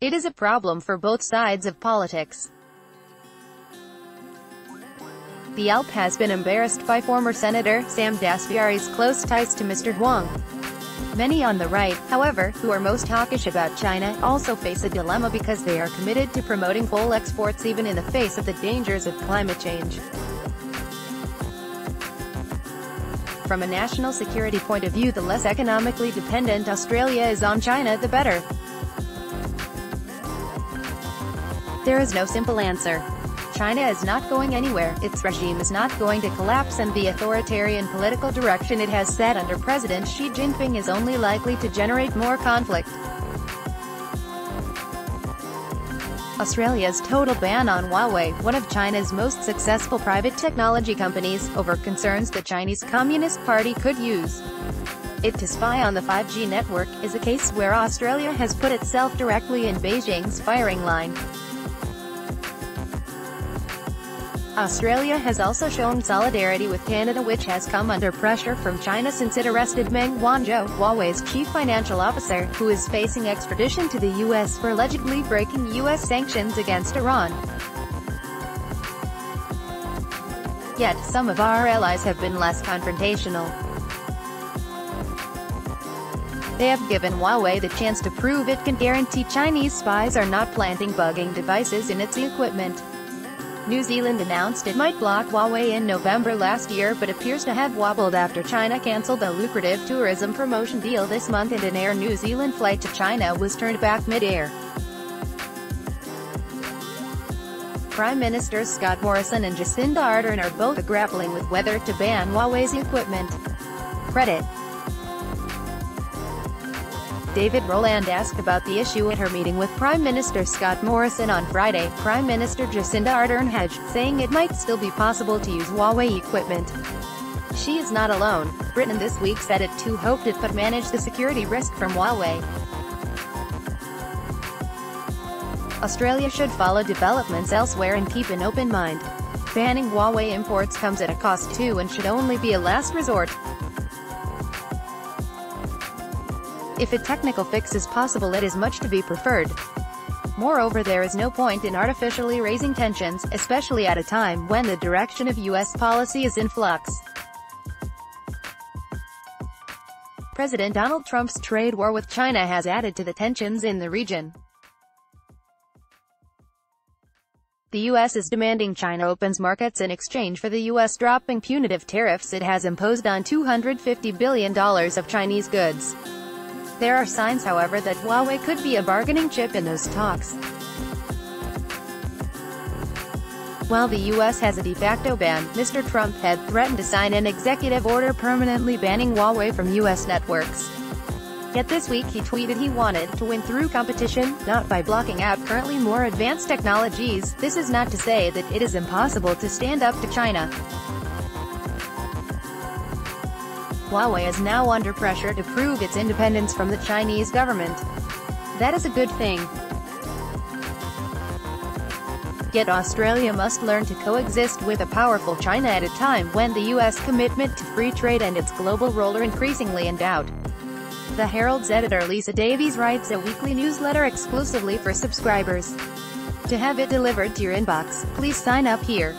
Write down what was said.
It is a problem for both sides of politics. The ALP has been embarrassed by former Senator Sam Dastyari's close ties to Mr. Huang. Many on the right, however, who are most hawkish about China, also face a dilemma because they are committed to promoting coal exports even in the face of the dangers of climate change. From a national security point of view, the less economically dependent Australia is on China, the better. There is no simple answer. China is not going anywhere, its regime is not going to collapse, and the authoritarian political direction it has set under President Xi Jinping is only likely to generate more conflict. Australia's total ban on Huawei, one of China's most successful private technology companies, over concerns the Chinese Communist Party could use it to spy on the 5G network, is a case where Australia has put itself directly in Beijing's firing line. Australia has also shown solidarity with Canada, which has come under pressure from China since it arrested Meng Wanzhou, Huawei's chief financial officer, who is facing extradition to the U.S. for allegedly breaking U.S. sanctions against Iran. Yet, some of our allies have been less confrontational. They have given Huawei the chance to prove it can guarantee Chinese spies are not planting bugging devices in its equipment. New Zealand announced it might block Huawei in November last year, but appears to have wobbled after China cancelled a lucrative tourism promotion deal this month and an Air New Zealand flight to China was turned back mid-air. Prime Ministers Scott Morrison and Jacinda Ardern are both grappling with whether to ban Huawei's equipment. Credit. David Rowland asked about the issue at her meeting with Prime Minister Scott Morrison on Friday. Prime Minister Jacinda Ardern hedged, saying it might still be possible to use Huawei equipment. She is not alone. Britain this week said it too hoped it could manage the security risk from Huawei. Australia should follow developments elsewhere and keep an open mind. Banning Huawei imports comes at a cost too and should only be a last resort. If a technical fix is possible, it is much to be preferred. Moreover, there is no point in artificially raising tensions, especially at a time when the direction of U.S. policy is in flux. President Donald Trump's trade war with China has added to the tensions in the region. The U.S. is demanding China opens markets in exchange for the U.S. dropping punitive tariffs it has imposed on $250 billion of Chinese goods. There are signs, however, that Huawei could be a bargaining chip in those talks. While the U.S. has a de facto ban, Mr. Trump had threatened to sign an executive order permanently banning Huawei from U.S. networks. Yet this week he tweeted he wanted to win through competition, not by blocking out currently more advanced technologies. This is not to say that it is impossible to stand up to China. Huawei is now under pressure to prove its independence from the Chinese government. That is a good thing. Yet Australia must learn to coexist with a powerful China at a time when the U.S. commitment to free trade and its global role are increasingly in doubt. The Herald's editor Lisa Davies writes a weekly newsletter exclusively for subscribers. To have it delivered to your inbox, please sign up here.